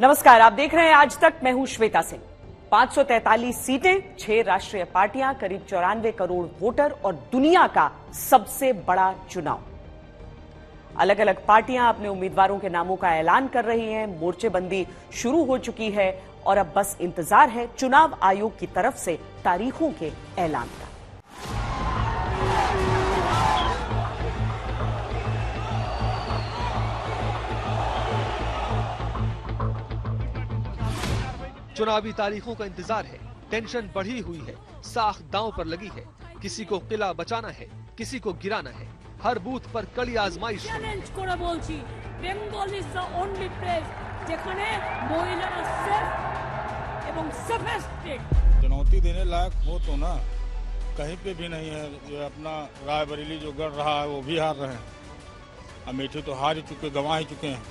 नमस्कार, आप देख रहे हैं आज तक। मैं हूं श्वेता सिंह। 543 सीटें, 6 राष्ट्रीय पार्टियां, करीब 94 करोड़ वोटर और दुनिया का सबसे बड़ा चुनाव। अलग अलग पार्टियां अपने उम्मीदवारों के नामों का ऐलान कर रही हैं। मोर्चेबंदी शुरू हो चुकी है और अब बस इंतजार है चुनाव आयोग की तरफ से तारीखों के ऐलान का। चुनावी तारीखों का इंतजार है। टेंशन बढ़ी हुई है, साख दांव पर लगी है। किसी को किला बचाना है, किसी को गिराना है। हर बूथ पर कड़ी आजमाइश है। Bengal is the only place যেখানে মহিলারা সেফ এবং সেফেস্টেড। चुनौती देने लायक हो तो ना, कहीं पे भी नहीं है। ये अपना रायबरेली जो गढ़ रहा है वो भी हार रहे हैं। अमेठी तो हार ही चुके, गंवा ही चुके हैं।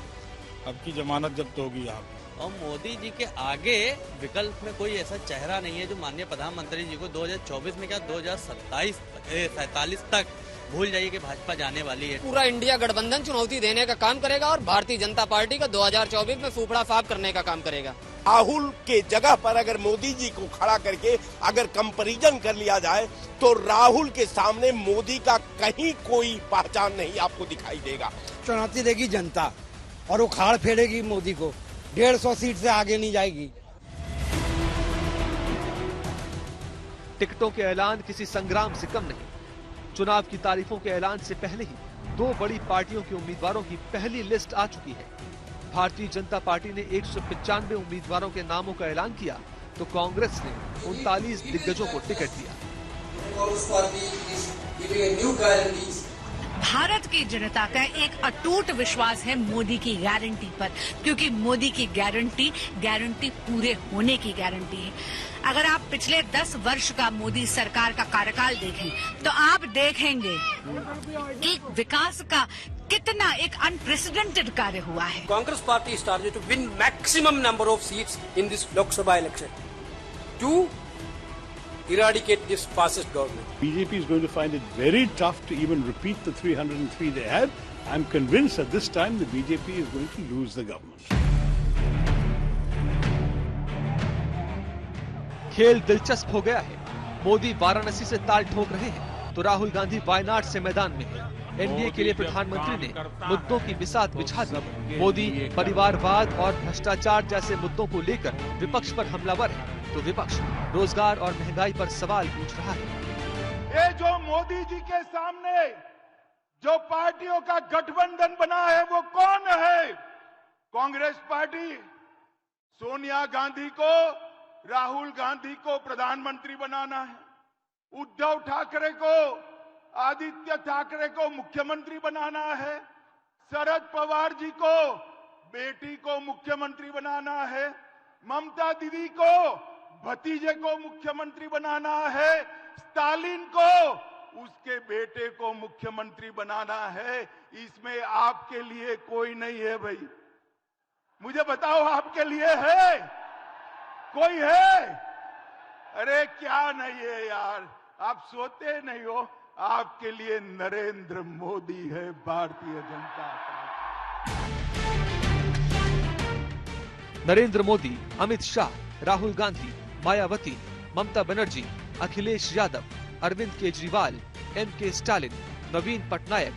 अब की जमानत जब्त होगी यहाँ। और मोदी जी के आगे विकल्प में कोई ऐसा चेहरा नहीं है जो माननीय प्रधानमंत्री जी को 2024 में क्या 2047 तक भूल जाइए कि भाजपा जाने वाली है। पूरा इंडिया गठबंधन चुनौती देने का काम करेगा और भारतीय जनता पार्टी का 2024 में फूफड़ा साफ करने का काम करेगा। राहुल के जगह पर अगर मोदी जी को खड़ा करके अगर कंपैरिजन कर लिया जाए तो राहुल के सामने मोदी का कहीं कोई पहचान नहीं आपको दिखाई देगा। चुनौती देगी जनता और वो खाड़ फेरेगी मोदी को। 150 सीट से आगे नहीं जाएगी। टिकटों के ऐलान किसी संग्राम से कम नहीं। चुनाव की तारीखों के ऐलान से पहले ही 2 बड़ी पार्टियों के उम्मीदवारों की पहली लिस्ट आ चुकी है। भारतीय जनता पार्टी ने 195 उम्मीदवारों के नामों का ऐलान किया तो कांग्रेस ने 39 दिग्गजों को टिकट दिया। भारत की जनता का एक अटूट विश्वास है मोदी की गारंटी पर, क्योंकि मोदी की गारंटी पूरे होने की गारंटी है। अगर आप पिछले 10 वर्ष का मोदी सरकार का कार्यकाल देखें तो आप देखेंगे कि विकास का कितना एक अनप्रेसिडेंटेड कार्य हुआ है। Congress party is targeted to win maximum number of seats in this Lok Sabha election to eradicate this fascist government. BJP is going to find it very tough to even repeat the 303 they had. I'm convinced at this time the BJP is going to lose the government. खेल दिलचस्प हो गया है। मोदी वाराणसी से ताल ठोक रहे हैं तो राहुल गांधी वायनाड से मैदान में हैं। एनडीए के लिए प्रधानमंत्री ने मुद्दों की बिसात बिछा दी। मोदी परिवारवाद और भ्रष्टाचार जैसे मुद्दों को लेकर विपक्ष पर हमलावर है तो विपक्ष रोजगार और महंगाई पर सवाल पूछ रहा है। ये जो मोदी जी के सामने जो पार्टियों का गठबंधन बना है वो कौन है? कांग्रेस पार्टी सोनिया गांधी को, राहुल गांधी को प्रधानमंत्री बनाना है, उद्धव ठाकरे को, आदित्य ठाकरे को मुख्यमंत्री बनाना है, शरद पवार जी को बेटी को मुख्यमंत्री बनाना है, ममता दीदी को भतीजे को मुख्यमंत्री बनाना है, स्टालिन को उसके बेटे को मुख्यमंत्री बनाना है। इसमें आपके लिए कोई नहीं है भाई। मुझे बताओ, आपके लिए है? कोई है? अरे क्या नहीं है यार, आप सोते नहीं हो। आपके लिए नरेंद्र मोदी है, Bharatiya Janata party. Narendra Modi, Amit Shah, Rahul Gandhi, Mayawati, Mamata Banerjee, Akhilesh Yadav, Arvind Kejriwal, MK Stalin, नवीन पटनायक,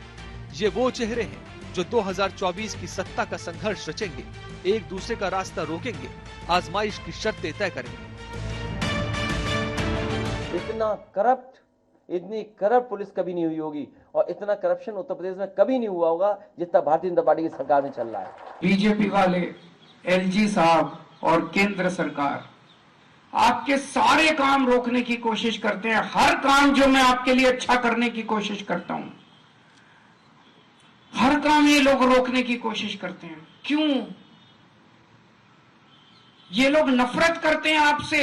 ये वो चेहरे हैं जो 2024 की सत्ता का संघर्ष रचेंगे, एक दूसरे का रास्ता रोकेंगे, आजमाइश की शर्तें तय करेंगे। इतनी करप्ट पुलिस कभी नहीं हुई होगी और इतना करप्शन उत्तर प्रदेश में कभी नहीं हुआ होगा जितना भारतीय जनता पार्टी की सरकार में चल रहा है। बीजेपी वाले, एलजी साहब और केंद्र सरकार आपके सारे काम रोकने की कोशिश करते हैं। हर काम जो मैं आपके लिए अच्छा करने की कोशिश करता हूं, हर काम ये लोग रोकने की कोशिश करते हैं। क्यों? ये लोग नफरत करते हैं आपसे।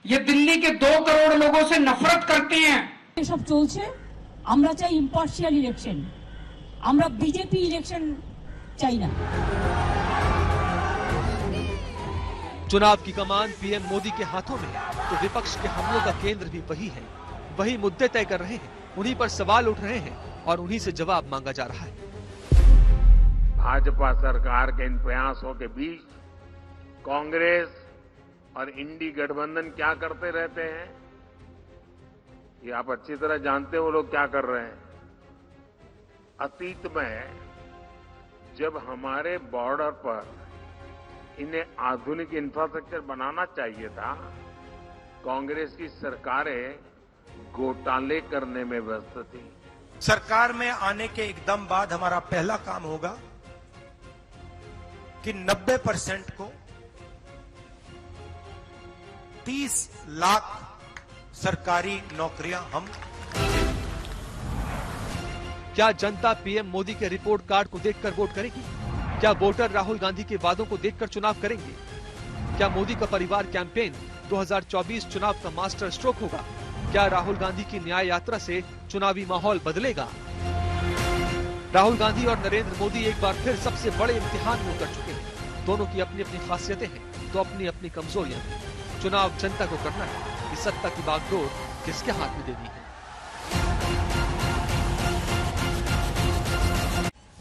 ये दिल्ली के 2 करोड़ लोगों से नफरत करते हैं। ये सब चलছে, আমরা চাই ইম্পার্শিয়াল ইলেকশন, আমরা বিজেপি ইলেকশন চাই না। चुनाव की कमान पीएम मोदी के हाथों में है तो विपक्ष के हमलों का केंद्र भी वही है। वही मुद्दे तय कर रहे हैं, उन्हीं पर सवाल उठ रहे हैं और उन्हीं से जवाब मांगा जा रहा है। भाजपा सरकार के इन प्रयासों के बीच कांग्रेस और इंडी गठबंधन क्या करते रहते हैं, ये आप अच्छी तरह जानते हो वो लोग क्या कर रहे हैं। अतीत में जब हमारे बॉर्डर पर इन्हें आधुनिक इंफ्रास्ट्रक्चर बनाना चाहिए था, कांग्रेस की सरकारें घोटाले करने में व्यस्त थी। सरकार में आने के एकदम बाद हमारा पहला काम होगा कि 90% को 30 लाख सरकारी नौकरियां हम। क्या जनता पीएम मोदी के रिपोर्ट कार्ड को देखकर वोट करेगी? क्या वोटर राहुल गांधी के वादों को देखकर चुनाव करेंगे? क्या मोदी का परिवार कैंपेन 2024 चुनाव का मास्टर स्ट्रोक होगा? क्या राहुल गांधी की न्याय यात्रा से चुनावी माहौल बदलेगा? राहुल गांधी और नरेंद्र मोदी एक बार फिर सबसे बड़े इम्तिहान में उतर चुके हैं। दोनों की अपनी अपनी खासियतें हैं तो अपनी अपनी कमजोरियां हैं। चुनाव जनता को करना है कि सत्ता की बागडोर किसके हाथ में देनी है।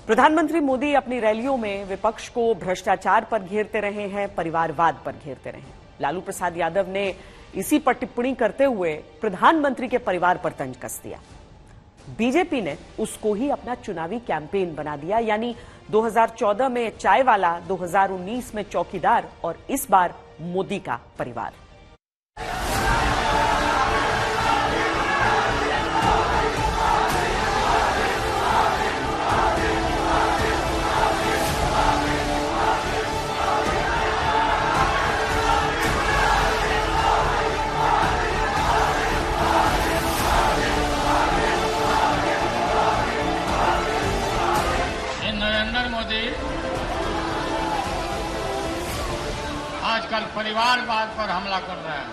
प्रधानमंत्री मोदी अपनी रैलियों में विपक्ष को भ्रष्टाचार पर घेरते रहे हैं, परिवारवाद पर घेरते रहे हैं। लालू प्रसाद यादव ने इसी पर टिप्पणी करते हुए प्रधानमंत्री के परिवार पर तंज कस दिया। बीजेपी ने उसको ही अपना चुनावी कैंपेन बना दिया, यानी 2014 में चाय वाला, 2019 में चौकीदार और इस बार मोदी का परिवार। आजकल परिवारवाद पर हमला कर रहे हैं।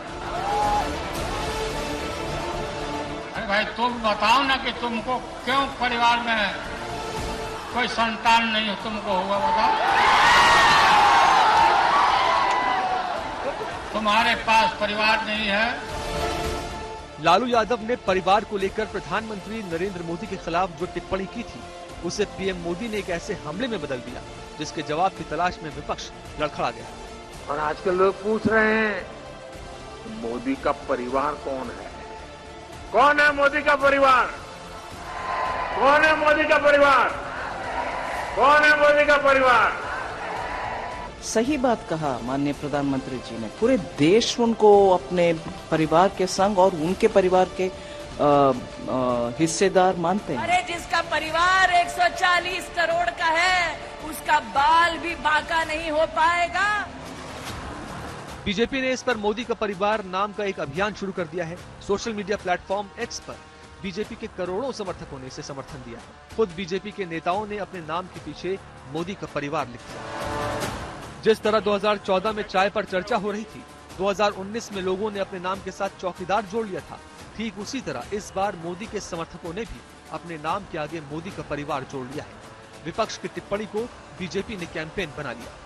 अरे भाई तुम बताओ ना कि तुमको क्यों परिवार में कोई संतान नहीं तुमको हुआ, बताओ। तुम्हारे पास परिवार नहीं है। लालू यादव ने परिवार को लेकर प्रधानमंत्री नरेंद्र मोदी के खिलाफ जो टिप्पणी की थी उसे पीएम मोदी ने एक ऐसे हमले में बदल दिया जिसके जवाब की तलाश में विपक्ष लड़खड़ा गया। और आजकल लोग पूछ रहे हैं मोदी का परिवार कौन है? कौन है मोदी का परिवार? कौन है मोदी का परिवार? कौन है मोदी का परिवार? सही बात कहा माननीय प्रधानमंत्री जी ने। पूरे देश उनको अपने परिवार के संग और उनके परिवार के हिस्सेदार मानते हैं। अरे जिसका परिवार 140 करोड़ का है उसका बाल भी बांका नहीं हो पाएगा। बीजेपी ने इस पर मोदी का परिवार नाम का एक अभियान शुरू कर दिया है। सोशल मीडिया प्लेटफॉर्म एक्स पर बीजेपी के करोड़ों समर्थकों ने इसे समर्थन दिया है। खुद बीजेपी के नेताओं ने अपने नाम के पीछे मोदी का परिवार लिख दिया। जिस तरह 2014 में चाय पर चर्चा हो रही थी, 2019 में लोगों ने अपने नाम के साथ चौकीदार जोड़ लिया था, ठीक उसी तरह इस बार मोदी के समर्थकों ने भी अपने नाम के आगे मोदी का परिवार जोड़ लिया है। विपक्ष की टिप्पणी को बीजेपी ने कैंपेन बना लिया।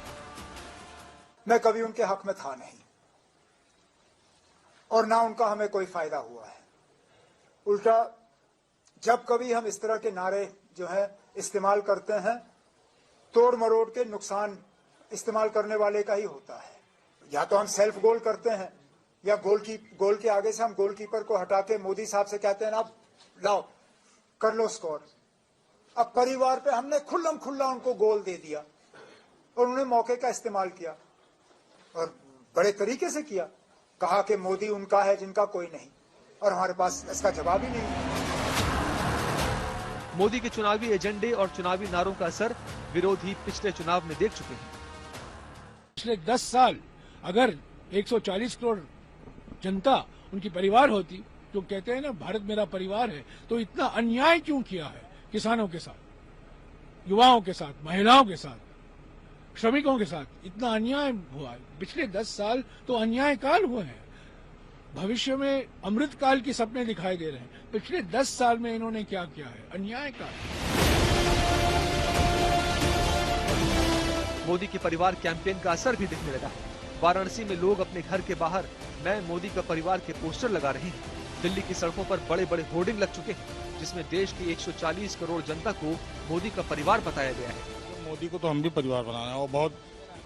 मैं कभी उनके हक में था नहीं और ना उनका हमें कोई फायदा हुआ है। उल्टा जब कभी हम इस तरह के नारे जो है इस्तेमाल करते हैं, तोड़ मरोड़ के नुकसान इस्तेमाल करने वाले का ही होता है। या तो हम सेल्फ गोल करते हैं या गोल के आगे से हम गोलकीपर को हटा के मोदी साहब से कहते हैं ना लाओ कर लो स्कोर। अब परिवार पे हमने खुल्लम खुल्ला उनको गोल दे दिया और उन्हें मौके का इस्तेमाल किया और बड़े तरीके से किया। कहा कि मोदी उनका है जिनका कोई नहीं, और हमारे पास इसका जवाब ही नहीं। मोदी के चुनावी एजेंडे और चुनावी नारों का असर विरोधी पिछले चुनाव में देख चुके हैं। पिछले 10 साल अगर 140 करोड़ जनता उनकी परिवार होती, जो कहते हैं ना भारत मेरा परिवार है, तो इतना अन्याय क्यों किया है किसानों के साथ, युवाओं के साथ, महिलाओं के साथ, श्रमिकों के साथ? इतना अन्याय हुआ है पिछले 10 साल, तो अन्याय काल हुए हैं। भविष्य में अमृत काल के सपने दिखाई दे रहे हैं। पिछले 10 साल में इन्होंने क्या किया है? अन्याय काल। मोदी के परिवार कैंपेन का असर भी दिखने लगा है। वाराणसी में लोग अपने घर के बाहर मैं मोदी का परिवार के पोस्टर लगा रहे हैं। दिल्ली की सड़कों पर बड़े बड़े होर्डिंग लग चुके हैं जिसमें देश की 140 करोड़ जनता को मोदी का परिवार बताया गया है। मोदी को तो हम भी परिवार बनाना है और बहुत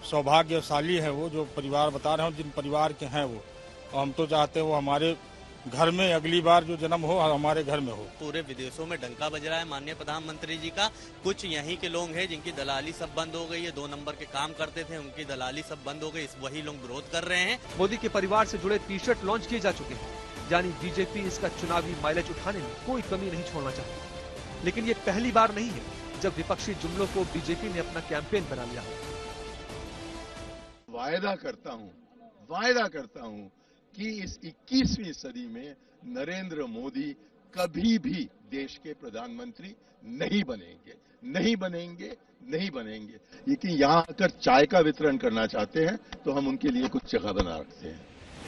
सौभाग्यशाली है वो जो परिवार बता रहे हो, जिन परिवार के हैं वो। और हम तो चाहते हैं वो हमारे घर में अगली बार जो जन्म हो हमारे घर में हो। पूरे विदेशों में डंका बज रहा है माननीय प्रधानमंत्री जी का। कुछ यहीं के लोग हैं जिनकी दलाली सब बंद हो गई है, 2 नंबर के काम करते थे उनकी दलाली सब बंद हो गई, वही लोग विरोध कर रहे हैं। मोदी के परिवार से जुड़े टी शर्ट लॉन्च किए जा चुके हैं, यानी बीजेपी इसका चुनावी माइलेज उठाने में कोई कमी नहीं छोड़ना चाहती। लेकिन ये पहली बार नहीं है जब विपक्षी जुमलों को बीजेपी ने अपना कैंपेन बना लिया हो। वायदा करता हूं कि इस 21वीं सदी में नरेंद्र मोदी कभी भी देश के प्रधानमंत्री नहीं बनेंगे। लेकिन यहाँ आकर चाय का वितरण करना चाहते हैं तो हम उनके लिए कुछ जगह बना रखते हैं।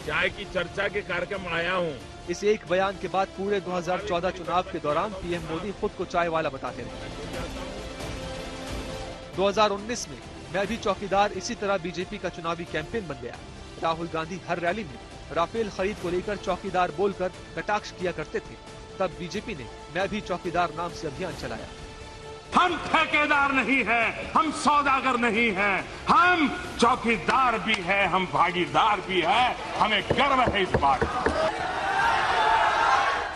चाय की चर्चा के कार्यक्रम आया हूँ। इस एक बयान के बाद पूरे 2014 चुनाव के दौरान पीएम मोदी खुद को चाय वाला बताते रहे। 2019 में मैं भी चौकीदार इसी तरह बीजेपी का चुनावी कैंपेन बन गया। राहुल गांधी हर रैली में राफेल खरीद को लेकर चौकीदार बोलकर कटाक्ष किया करते थे। तब बीजेपी ने मैं भी चौकीदार नाम से अभियान चलाया। हम ठेकेदार नहीं हैं, हम सौदागर नहीं हैं, हम चौकीदार भी हैं, हम भागीदार भी हैं, हमें गर्व है इस बात का।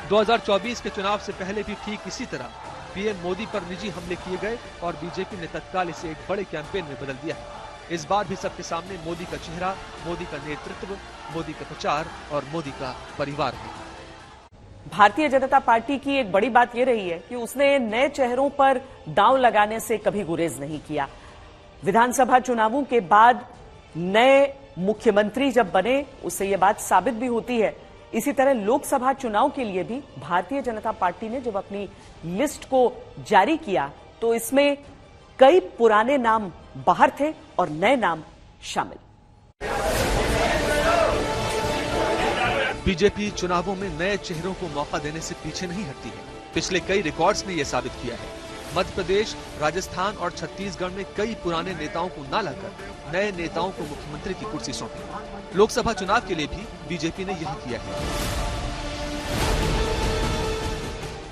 2024 के चुनाव से पहले भी ठीक इसी तरह पीएम मोदी पर निजी हमले किए गए और बीजेपी ने तत्काल इसे एक बड़े कैंपेन में बदल दिया है। इस बार भी सबके सामने मोदी का चेहरा, मोदी का नेतृत्व, मोदी का प्रचार और मोदी का परिवार है। भारतीय जनता पार्टी की एक बड़ी बात यह रही है कि उसने नए चेहरों पर दांव लगाने से कभी गुरेज नहीं किया। विधानसभा चुनावों के बाद नए मुख्यमंत्री जब बने उससे यह बात साबित भी होती है। इसी तरह लोकसभा चुनाव के लिए भी भारतीय जनता पार्टी ने जब अपनी लिस्ट को जारी किया तो इसमें कई पुराने नाम बाहर थे और नए नाम शामिल। बीजेपी चुनावों में नए चेहरों को मौका देने से पीछे नहीं हटती है। पिछले कई रिकॉर्ड्स ने यह साबित किया है। मध्य प्रदेश, राजस्थान और छत्तीसगढ़ में कई पुराने नेताओं को न लाकर नए नेताओं को मुख्यमंत्री की कुर्सी सौंपी। लोकसभा चुनाव के लिए भी बीजेपी ने यही किया है।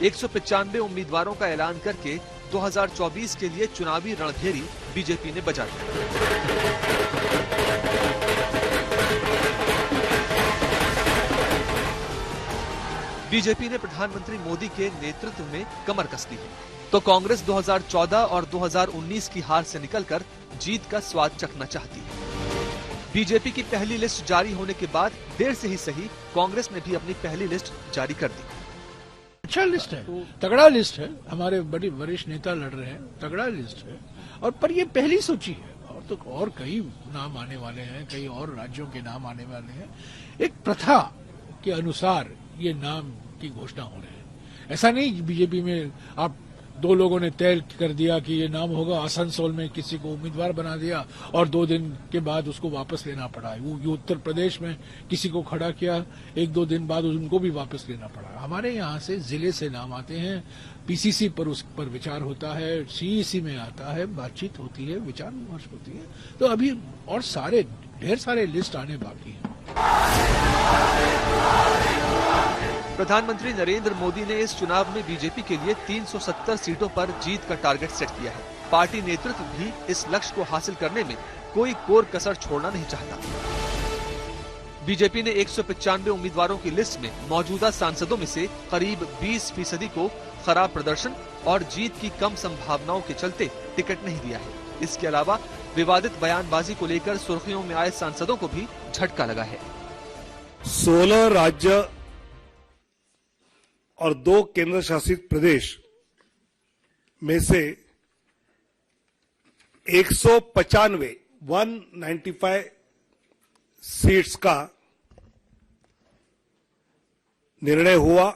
195 उम्मीदवारों का ऐलान करके 2024 के लिए चुनावी रणभेरी बीजेपी ने बजा दी। बीजेपी ने प्रधानमंत्री मोदी के नेतृत्व में कमर कस ली है, तो कांग्रेस 2014 और 2019 की हार से निकलकर जीत का स्वाद चखना चाहती है। बीजेपी की पहली लिस्ट जारी होने के बाद देर से ही सही कांग्रेस ने भी अपनी पहली लिस्ट जारी कर दी। अच्छा लिस्ट है, तगड़ा लिस्ट है, हमारे बड़े वरिष्ठ नेता लड़ रहे हैं, तगड़ा लिस्ट है। और पर ये पहली सूची है और कई नाम आने वाले हैं, कई और राज्यों के नाम आने वाले हैं। एक प्रथा के अनुसार ये नाम की घोषणा हो रहे हैं। ऐसा नहीं बीजेपी में आप 2 लोगों ने तय कर दिया कि ये नाम होगा, आसनसोल में किसी को उम्मीदवार बना दिया और 2 दिन के बाद उसको वापस लेना पड़ा। वो उत्तर प्रदेश में किसी को खड़ा किया, 1-2 दिन बाद उनको भी वापस लेना पड़ा। हमारे यहाँ से जिले से नाम आते हैं, पीसीसी पर उस पर विचार होता है, सीईसी में आता है, बातचीत होती है, विचार विमर्श होती है। तो अभी और ढेर सारे लिस्ट आने बाकी हैं। प्रधानमंत्री नरेंद्र मोदी ने इस चुनाव में बीजेपी के लिए 370 सीटों पर जीत का टारगेट सेट किया है। पार्टी नेतृत्व भी इस लक्ष्य को हासिल करने में कोई कोर कसर छोड़ना नहीं चाहता। बीजेपी ने 195 उम्मीदवारों की लिस्ट में मौजूदा सांसदों में से करीब 20% को खराब प्रदर्शन और जीत की कम संभावनाओं के चलते टिकट नहीं दिया है। इसके अलावा विवादित बयानबाजी को लेकर सुर्खियों में आए सांसदों को भी झटका लगा है। 16 राज्य और 2 केंद्र शासित प्रदेश में से 195 सीट्स का निर्णय हुआ।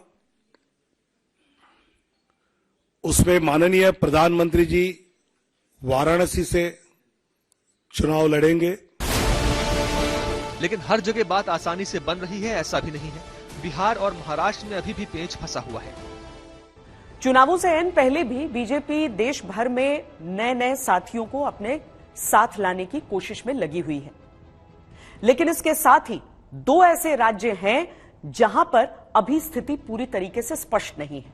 उसमें माननीय प्रधानमंत्री जी वाराणसी से चुनाव लड़ेंगे। लेकिन हर जगह बात आसानी से बन रही है ऐसा भी नहीं है। बिहार और महाराष्ट्र में अभी भी पेंच फंसा हुआ है। चुनावों से एन पहले भी बीजेपी देश भर में नए नए साथियों को अपने साथ लाने की कोशिश में लगी हुई है। लेकिन इसके साथ ही 2 ऐसे राज्य हैं जहां पर अभी स्थिति पूरी तरीके से स्पष्ट नहीं है।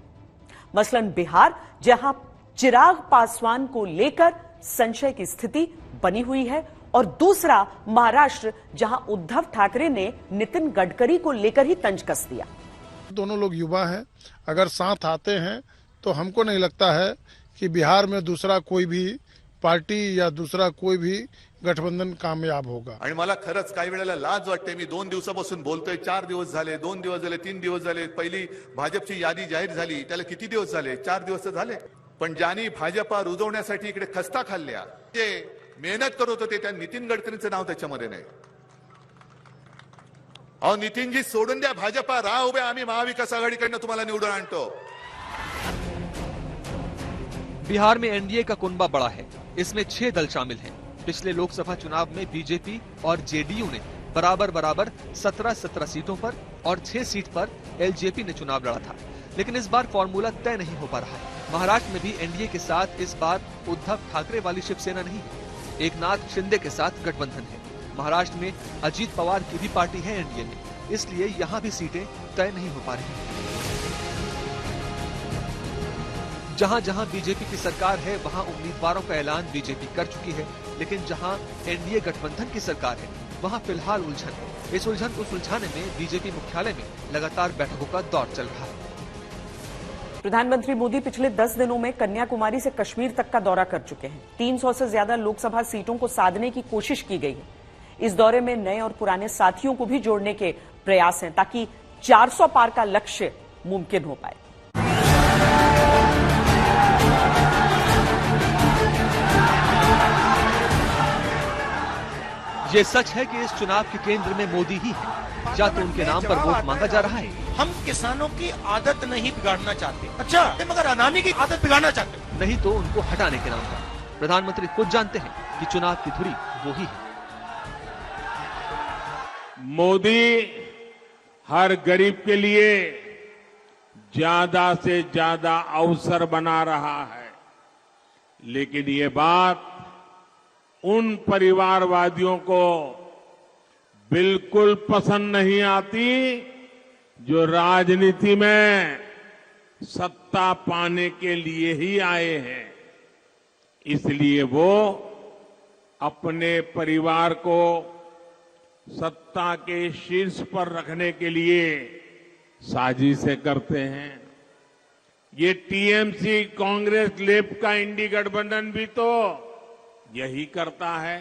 मसलन बिहार, जहां चिराग पासवान को लेकर संशय की स्थिति बनी हुई है और दूसरा महाराष्ट्र, जहां उद्धव ठाकरे ने नितिन गडकरी को लेकर ही तंज कस दिया। दोनों लोग युवा हैं, अगर साथ आते हैं तो हमको नहीं लगता है कि बिहार में दूसरा कोई भी पार्टी या दूसरा कोई भी गठबंधन कामयाब होगा। आणि मला खरंच काही वेळेला लाज वाटते, मी 2 दिवसापासून बोलतोय, 4 दिवस झाले, 2 दिवस झाले, 3 दिवस झाले, पहिली भाजपची यादी जाहीर झाली त्याला किती दिवस झाले? 4 दिवस तर झाले, पण ज्यांनी भाजपा रुजवण्यासाठी इकडे खस्ता खाल्ल्या, ते मेहनत करत होते, त्या नितीन गडकरींचं नाव त्याच्यामध्ये नाही। अहो नितीनजी सोडून द्या भाजपा, राह उभे, आम्ही महाविकास आघाडीकडनं तुम्हाला निवडून आणतो। बिहार में एनडीए का कुनबा बड़ा है, इसमें 6 दल शामिल हैं। पिछले लोकसभा चुनाव में बीजेपी और जेडीयू ने बराबर 17 सीटों पर और 6 सीट पर एलजेपी ने चुनाव लड़ा था, लेकिन इस बार फॉर्मूला तय नहीं हो पा रहा है। महाराष्ट्र में भी एनडीए के साथ इस बार उद्धव ठाकरे वाली शिवसेना नहीं है, एकनाथ शिंदे के साथ गठबंधन है। महाराष्ट्र में अजीत पवार की भी पार्टी है एनडीए में, इसलिए यहाँ भी सीटें तय नहीं हो पा रही। जहां जहां बीजेपी की सरकार है वहां उम्मीदवारों का ऐलान बीजेपी कर चुकी है, लेकिन जहां एनडीए गठबंधन की सरकार है वहां फिलहाल उलझन है। इस उलझन को सुलझाने में बीजेपी मुख्यालय में लगातार बैठकों का दौर चल रहा है। प्रधानमंत्री मोदी पिछले 10 दिनों में कन्याकुमारी से कश्मीर तक का दौरा कर चुके हैं। 300 से ज्यादा लोकसभा सीटों को साधने की कोशिश की गई है। इस दौरे में नए और पुराने साथियों को भी जोड़ने के प्रयास हैं ताकि 400 पार का लक्ष्य मुमकिन हो पाए। ये सच है कि इस चुनाव के केंद्र में मोदी ही है, या तो उनके नाम पर वोट मांगा जा रहा है। हम किसानों की आदत नहीं बिगाड़ना चाहते, अच्छा मगर अनामी की आदत बिगाड़ना चाहते, नहीं तो उनको हटाने के नाम पर। प्रधानमंत्री खुद जानते हैं कि चुनाव की धुरी वो ही है। मोदी हर गरीब के लिए ज्यादा से ज्यादा अवसर बना रहा है, लेकिन ये बात उन परिवारवादियों को बिल्कुल पसंद नहीं आती जो राजनीति में सत्ता पाने के लिए ही आए हैं। इसलिए वो अपने परिवार को सत्ता के शीर्ष पर रखने के लिए साजिशें करते हैं। ये टीएमसी कांग्रेस लेफ्ट का इंडी गठबंधन भी तो यही करता है।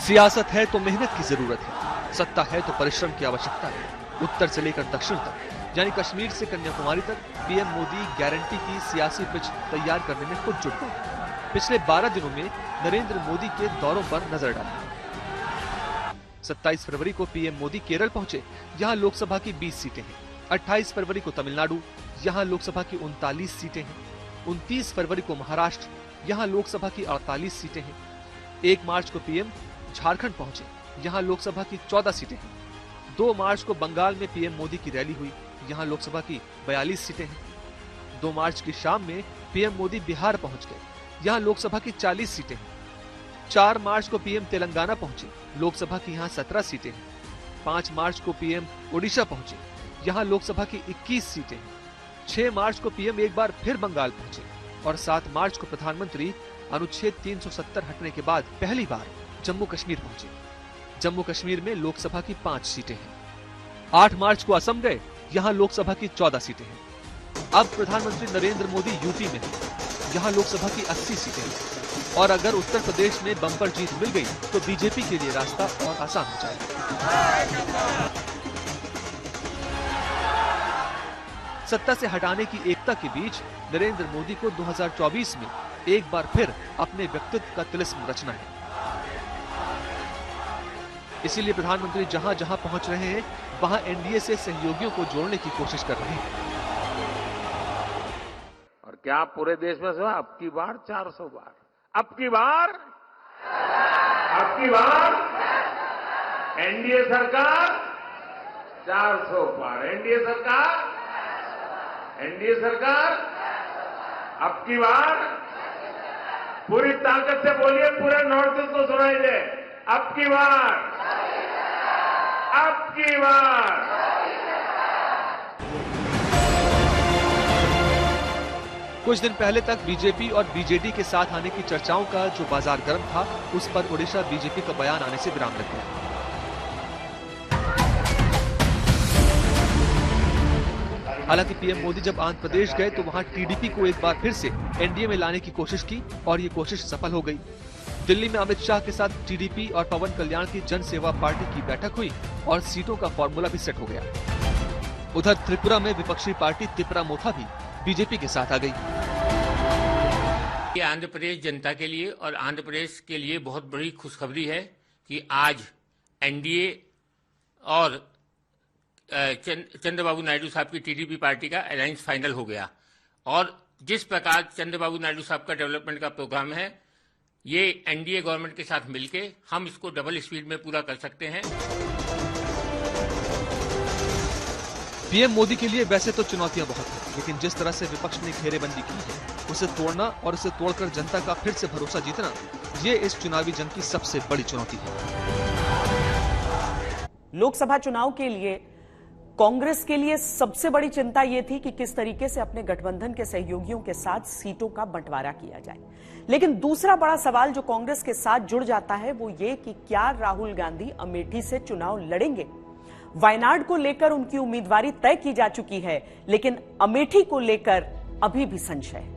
सियासत है तो मेहनत की जरूरत है, सत्ता है तो परिश्रम की आवश्यकता है। उत्तर से लेकर दक्षिण तक, यानी कश्मीर से कन्याकुमारी तक पीएम मोदी गारंटी की सियासी पिच तैयार करने में खुद जुट गए। पिछले 12 दिनों में नरेंद्र मोदी के दौरों पर नजर डाली। 27 फरवरी को पीएम मोदी केरल पहुंचे, यहाँ लोकसभा की 20 सीटें हैं। 28 फरवरी को तमिलनाडु, यहाँ लोकसभा की 39 सीटें हैं। 29 फरवरी को महाराष्ट्र, यहाँ लोकसभा की 48 सीटें हैं। 1 मार्च को पीएम झारखंड पहुंचे, यहाँ लोकसभा की 14 सीटें हैं। 2 मार्च को बंगाल में पीएम मोदी की रैली हुई, यहाँ लोकसभा की 42 सीटें हैं। 2 मार्च की शाम में पीएम मोदी बिहार पहुंच गए, यहाँ लोकसभा की 40 सीटें हैं। 4 मार्च को पीएम तेलंगाना पहुंचे, लोकसभा की यहाँ 17 सीटें हैं। 5 मार्च को पीएम ओडिशा पहुंचे, यहाँ लोकसभा की 21 सीटें हैं। 6 मार्च को पीएम एक बार फिर बंगाल पहुंचे और 7 मार्च को प्रधानमंत्री अनुच्छेद 370 हटने के बाद पहली बार जम्मू कश्मीर पहुंचे। जम्मू कश्मीर में लोकसभा की 5 सीटें हैं। 8 मार्च को असम गए, यहाँ लोकसभा की 14 सीटें हैं। अब प्रधानमंत्री नरेंद्र मोदी यूपी में हैं, यहाँ लोकसभा की 80 सीटें हैं। और अगर उत्तर प्रदेश में बम्पर जीत मिल गई तो बीजेपी के लिए रास्ता और आसान हो जाएगा। सत्ता से हटाने की एकता के बीच नरेंद्र मोदी को 2024 में एक बार फिर अपने व्यक्तित्व का तिलिस्म रचना है। इसीलिए प्रधानमंत्री जहां जहां पहुंच रहे हैं वहां एनडीए से सहयोगियों को जोड़ने की कोशिश कर रहे हैं। और क्या पूरे देश में हुआ? अब की बार 400 बार, अब की बार एनडीए सरकार 400 पार, एनडीए सरकार अब की बार पूरी ताकत से बोलिए, पूरे नॉर्थ ईस्ट को सुनाई दे, अब की बार कुछ दिन पहले तक बीजेपी और बीजेडी के साथ आने की चर्चाओं का जो बाजार गर्म था, उस पर ओडिशा बीजेपी का बयान आने से विराम लग गया। हालांकि पीएम मोदी जब आंध्र प्रदेश गए तो वहां टीडीपी को एक बार फिर से एनडीए में लाने की कोशिश की और ये कोशिश सफल हो गई। दिल्ली में अमित शाह के साथ टीडीपी और पवन कल्याण की जन सेवा पार्टी की बैठक हुई और सीटों का फॉर्मूला भी सेट हो गया। उधर त्रिपुरा में विपक्षी पार्टी तिपरा मोथा भी बीजेपी के साथ आ गई। ये आंध्र प्रदेश जनता के लिए और आंध्र प्रदेश के लिए बहुत बड़ी खुशखबरी है कि आज एनडीए और चंद्रबाबू नायडू साहब की टीडीपी पार्टी का अलायंस फाइनल हो गया। और जिस प्रकार चंद्रबाबू नायडू साहब का डेवलपमेंट का प्रोग्राम है, ये एनडीए गवर्नमेंट के साथ मिलके हम इसको डबल स्पीड में पूरा कर सकते हैं। पीएम मोदी के लिए वैसे तो चुनौतियां बहुत हैं, लेकिन जिस तरह से विपक्ष ने घेरेबंदी की है, उसे तोड़ना और उसे तोड़कर जनता का फिर से भरोसा जीतना, ये इस चुनावी जंग की सबसे बड़ी चुनौती है। लोकसभा चुनाव के लिए कांग्रेस के लिए सबसे बड़ी चिंता यह थी कि किस तरीके से अपने गठबंधन के सहयोगियों के साथ सीटों का बंटवारा किया जाए। लेकिन दूसरा बड़ा सवाल जो कांग्रेस के साथ जुड़ जाता है वो ये कि क्या राहुल गांधी अमेठी से चुनाव लड़ेंगे। वायनाड को लेकर उनकी उम्मीदवारी तय की जा चुकी है, लेकिन अमेठी को लेकर अभी भी संशय है।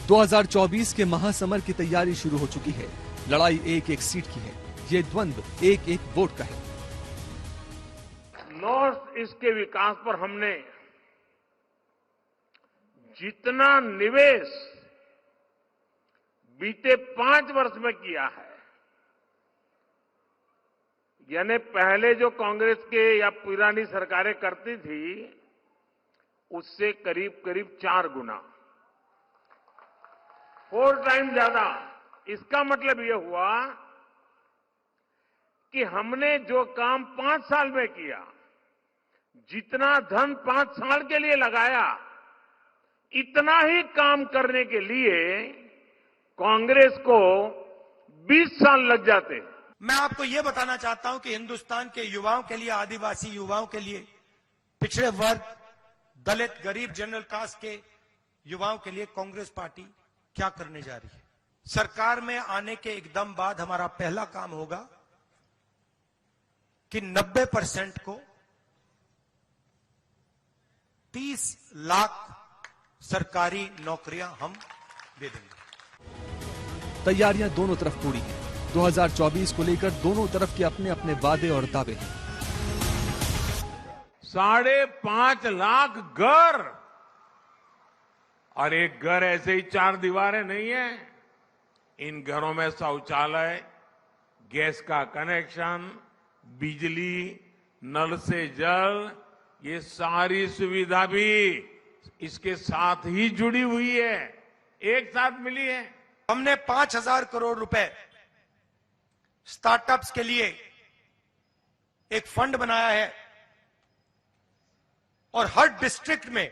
– 2024 के महासमर की तैयारी शुरू हो चुकी है। लड़ाई एक एक सीट की है। ये द्वंद्व एक एक वोट का है। नॉर्थ ईस्ट के विकास पर हमने जितना निवेश बीते 5 वर्ष में किया है, यानी पहले जो कांग्रेस के या पुरानी सरकारें करती थी उससे करीब करीब 4 गुना, 4 टाइम ज्यादा। इसका मतलब यह हुआ कि हमने जो काम 5 साल में किया, जितना धन 5 साल के लिए लगाया, इतना ही काम करने के लिए कांग्रेस को 20 साल लग जाते। मैं आपको यह बताना चाहता हूं कि हिंदुस्तान के युवाओं के लिए, आदिवासी युवाओं के लिए, पिछड़े वर्ग, दलित, गरीब, जनरल कास्ट के युवाओं के लिए कांग्रेस पार्टी क्या करने जा रही है। सरकार में आने के एकदम बाद हमारा पहला काम होगा कि 90% को 30 लाख सरकारी नौकरियां हम दे देंगे। तैयारियां दोनों तरफ पूरी हैं। 2024 को लेकर दोनों तरफ के अपने अपने वादे और दावे हैं। 5.5 लाख घर, और एक घर ऐसे ही 4 दीवारें नहीं है। इन घरों में शौचालय, गैस का कनेक्शन, बिजली, नल से जल, ये सारी सुविधा भी इसके साथ ही जुड़ी हुई है, एक साथ मिली है। हमने 5,000 करोड़ रुपए स्टार्टअप्स के लिए एक फंड बनाया है और हर डिस्ट्रिक्ट में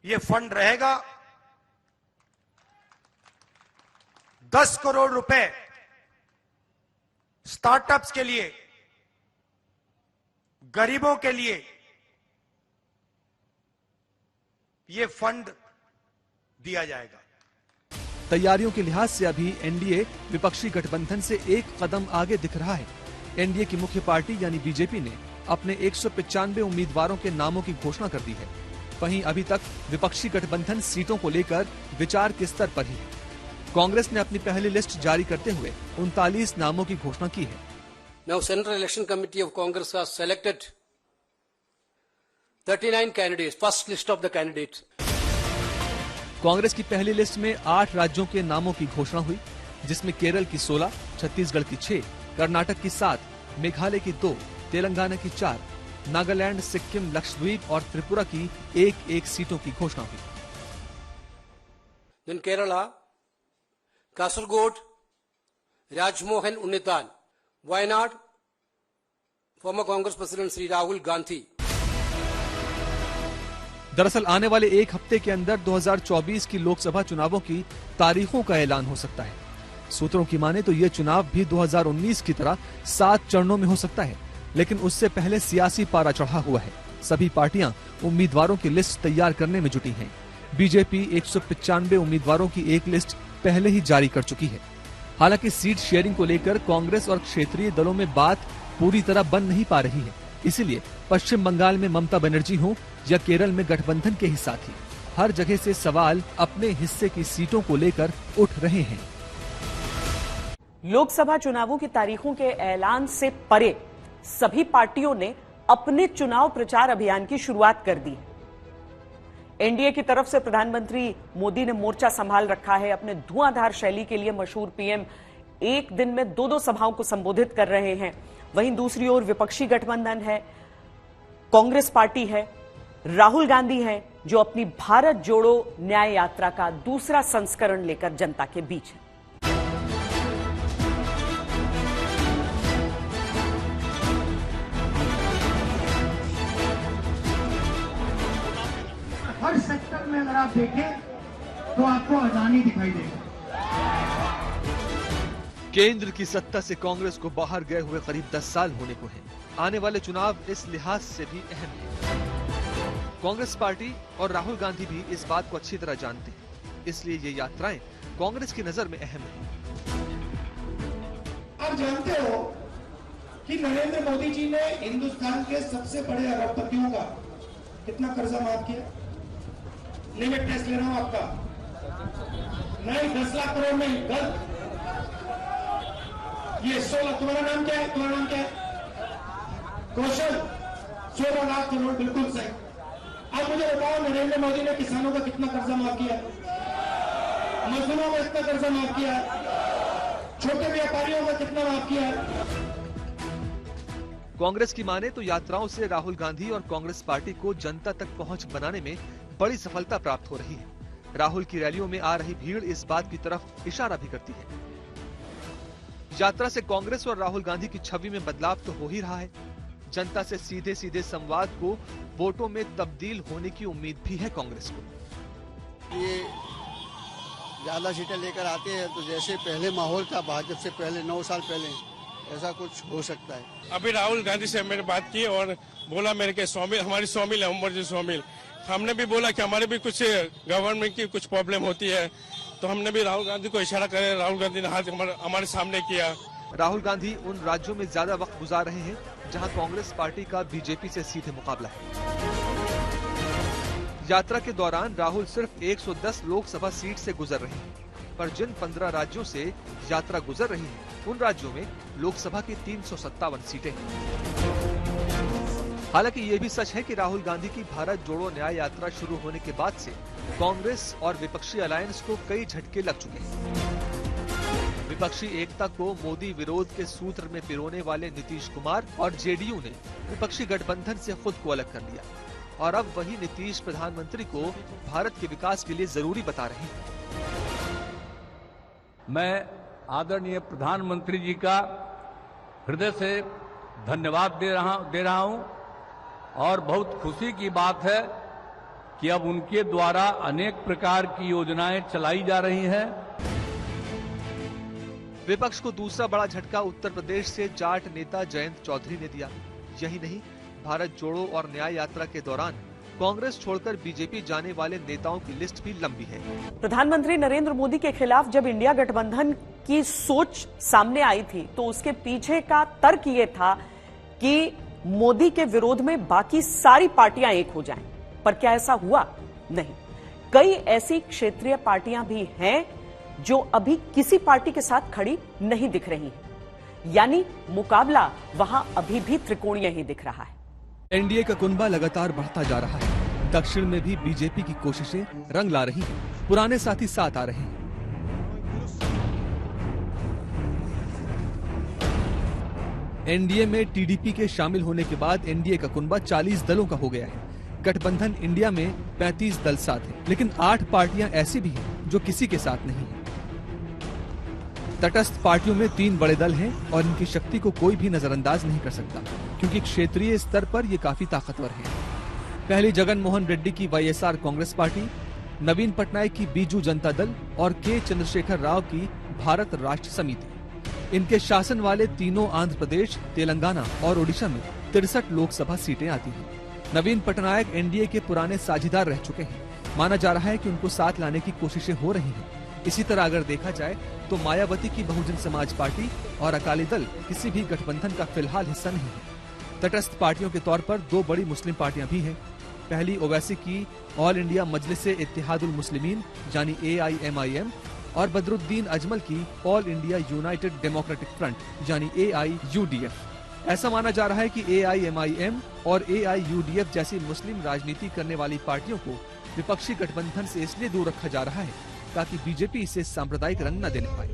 ये फंड रहेगा। 10 करोड़ रुपए स्टार्टअप्स के लिए, गरीबों के लिए ये फंड दिया जाएगा। तैयारियों के लिहाज से अभी एनडीए विपक्षी गठबंधन से एक कदम आगे दिख रहा है। एनडीए की मुख्य पार्टी यानी बीजेपी ने अपने 195 उम्मीदवारों के नामों की घोषणा कर दी है। वहीं अभी तक विपक्षी गठबंधन सीटों को लेकर विचार के स्तर पर ही है। कांग्रेस ने अपनी पहली लिस्ट जारी करते हुए 39 नामों की घोषणा की है। Now Central Election Committee of Congress has selected 39 candidates, first list of the candidates. Congress की पहली लिस्ट में 8 राज्यों के नामों की घोषणा हुई, जिसमें केरल की 16, छत्तीसगढ़ की 6, कर्नाटक की 7, मेघालय की 2, तेलंगाना की 4, नागालैंड, सिक्किम, लक्षद्वीप और त्रिपुरा की 1-1 सीटों की घोषणा हुई। Then Kerala, Kasaragod, Rajmohan Unnithan, Wayanad, former Congress President Sri Rahul Gandhi. दरअसल आने वाले एक हफ्ते के अंदर 2024 की लोकसभा चुनावों की तारीखों का ऐलान हो सकता है। सूत्रों की माने तो ये चुनाव भी 2019 की तरह 7 चरणों में हो सकता है, लेकिन उससे पहले सियासी पारा चढ़ा हुआ है। सभी पार्टियां उम्मीदवारों की लिस्ट तैयार करने में जुटी हैं। बीजेपी 195 उम्मीदवारों की एक लिस्ट पहले ही जारी कर चुकी है। हालांकि सीट शेयरिंग को लेकर कांग्रेस और क्षेत्रीय दलों में बात पूरी तरह बन नहीं पा रही है। इसीलिए पश्चिम बंगाल में ममता बनर्जी हो या केरल में गठबंधन के ही साथी, हर जगह से सवाल अपने हिस्से की सीटों को लेकर उठ रहे हैं। लोकसभा चुनावों की तारीखों के ऐलान से परे सभी पार्टियों ने अपने चुनाव प्रचार अभियान की शुरुआत कर दी है। एनडीए की तरफ से प्रधानमंत्री मोदी ने मोर्चा संभाल रखा है। अपने धुआंधार शैली के लिए मशहूर पीएम एक दिन में 2-2 सभाओं को संबोधित कर रहे हैं। वहीं दूसरी ओर विपक्षी गठबंधन है, कांग्रेस पार्टी है, राहुल गांधी हैं, जो अपनी भारत जोड़ो न्याय यात्रा का दूसरा संस्करण लेकर जनता के बीच है। हर सेक्टर में अगर आप देखें तो आपको अडानी दिखाई देगा। केंद्र की सत्ता से कांग्रेस को बाहर गए हुए करीब 10 साल होने को हैं। आने वाले चुनाव इस लिहाज से भी अहम है। कांग्रेस पार्टी और राहुल गांधी भी इस बात को अच्छी तरह जानते हैं, इसलिए ये यात्राएं कांग्रेस की नजर में अहम है। आप जानते हो कि नरेंद्र मोदी जी ने हिंदुस्तान के सबसे बड़े अरबपतियों का कितना कर्जा माफ किया? लिमिट टेस्ट ले रहा हूं आपका, नहीं 10 लाख करोड़ नहीं, गलत, ये 16, तुम्हारा नाम क्या है? तुम्हारा नाम क्या है? कौशल, 16 लाख करोड़, बिल्कुल सही। अब मुझे बताओ नरेंद्र मोदी ने किसानों का कितना कर्जा माफ किया? मजदूरों का कितना कर्जा माफ किया? छोटे व्यापारियों का कितना माफ किया? कांग्रेस की माने तो यात्राओं से राहुल गांधी और कांग्रेस पार्टी को जनता तक पहुंच बनाने में बड़ी सफलता प्राप्त हो रही है। राहुल की रैलियों में आ रही भीड़ इस बात की तरफ इशारा भी करती है। यात्रा से कांग्रेस और राहुल गांधी की छवि में बदलाव तो हो ही रहा है। जनता से सीधे सीधे संवाद को वोटों में तब्दील होने की उम्मीद भी है कांग्रेस को। ये ज्यादा सीटें लेकर आते हैं तो जैसे पहले माहौल था भाजपा से पहले 9 साल पहले, ऐसा कुछ हो सकता है। अभी राहुल गांधी से मैंने बात की और बोला मेरे के स्वामिल, हमारी स्वामिल है उमर जी स्वामिल, हमने भी बोला कि हमारे भी कुछ गवर्नमेंट की कुछ प्रॉब्लम होती है, तो हमने भी राहुल गांधी को इशारा करे। राहुल गांधी ने हाथ हमारे सामने किया। राहुल गांधी उन राज्यों में ज्यादा वक्त गुजार रहे हैं जहां कांग्रेस पार्टी का बीजेपी से सीधे मुकाबला है। यात्रा के दौरान राहुल सिर्फ 110 लोकसभा सीट से गुजर रहे हैं, पर जिन 15 राज्यों से यात्रा गुजर रही है उन राज्यों में लोकसभा की 357 सीटें हैं। हालांकि ये भी सच है कि राहुल गांधी की भारत जोड़ो न्याय यात्रा शुरू होने के बाद से कांग्रेस और विपक्षी अलायंस को कई झटके लग चुके हैं। विपक्षी एकता को मोदी विरोध के सूत्र में पिरोने वाले नीतीश कुमार और जेडीयू ने विपक्षी गठबंधन से खुद को अलग कर लिया और अब वही नीतीश प्रधानमंत्री को भारत के विकास के लिए जरूरी बता रहे हैं। मैं आदरणीय प्रधानमंत्री जी का हृदय से धन्यवाद दे रहा हूं और बहुत खुशी की बात है कि अब उनके द्वारा अनेक प्रकार की योजनाएं चलाई जा रही हैं। विपक्ष को दूसरा बड़ा झटका उत्तर प्रदेश से जाट नेता जयंत चौधरी ने दिया। यही नहीं, भारत जोड़ो और न्याय यात्रा के दौरान कांग्रेस छोड़कर बीजेपी जाने वाले नेताओं की लिस्ट भी लंबी है। प्रधानमंत्री नरेंद्र मोदी के खिलाफ जब इंडिया गठबंधन की सोच सामने आई थी तो उसके पीछे का तर्क ये था कि मोदी के विरोध में बाकी सारी पार्टियां एक हो जाएं। पर क्या ऐसा हुआ? नहीं। कई ऐसी क्षेत्रीय पार्टियां भी हैं जो अभी किसी पार्टी के साथ खड़ी नहीं दिख रही हैं। यानी मुकाबला वहां अभी भी त्रिकोणीय ही दिख रहा है। एनडीए का कुनबा लगातार बढ़ता जा रहा है। दक्षिण में भी बीजेपी की कोशिशें रंग ला रही हैं। पुराने साथी साथ आ रहे हैं। एनडीए में टीडीपी के शामिल होने के बाद एनडीए का कुनबा 40 दलों का हो गया है। गठबंधन इंडिया में 35 दल साथ हैं, लेकिन 8 पार्टियां ऐसी भी हैं जो किसी के साथ नहीं हैं। तटस्थ पार्टियों में 3 बड़े दल हैं और इनकी शक्ति को कोई भी नजरअंदाज नहीं कर सकता, क्योंकि क्षेत्रीय स्तर पर ये काफी ताकतवर हैं। पहली जगन मोहन रेड्डी की वाईएसआर कांग्रेस पार्टी, नवीन पटनायक की बीजू जनता दल और के चंद्रशेखर राव की भारत राष्ट्र समिति। इनके शासन वाले तीनों आंध्र प्रदेश, तेलंगाना और ओडिशा में 63 लोकसभा सीटें आती हैं। नवीन पटनायक एनडीए के पुराने साझेदार रह चुके हैं। माना जा रहा है कि उनको साथ लाने की कोशिशें हो रही हैं। इसी तरह अगर देखा जाए तो मायावती की बहुजन समाज पार्टी और अकाली दल किसी भी गठबंधन का फिलहाल हिस्सा नहीं है। तटस्थ पार्टियों के तौर पर दो बड़ी मुस्लिम पार्टियां भी हैं। पहली ओवैसी की ऑल इंडिया मजलिस इत्तेहादुल मुस्लिमीन यानी AIMIM और बदरुद्दीन अजमल की all India United democratic front यानी AIUDF। ऐसा माना जा रहा है कि AIMIM और AIUDF जैसी मुस्लिम राजनीति करने वाली पार्टियों को विपक्षी गठबंधन से इसलिए दूर रखा जा रहा है ताकि बीजेपी इसे सांप्रदायिक रंग न देने पाए।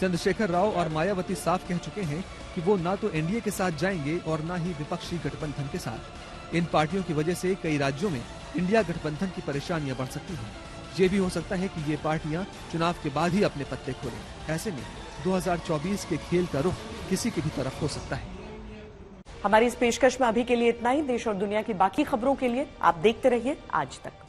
चंद्रशेखर राव और मायावती साफ कह चुके हैं कि वो ना तो एनडीए के साथ जाएंगे और ना ही विपक्षी गठबंधन के साथ। इन पार्टियों की वजह से कई राज्यों में इंडिया गठबंधन की परेशानियां बढ़ सकती हैं। ये भी हो सकता है कि ये पार्टियां चुनाव के बाद ही अपने पत्ते खोलें। ऐसे में 2024 के खेल का रुख किसी की भी तरफ हो सकता है। हमारी इस पेशकश में अभी के लिए इतना ही। देश और दुनिया की बाकी खबरों के लिए आप देखते रहिए आज तक।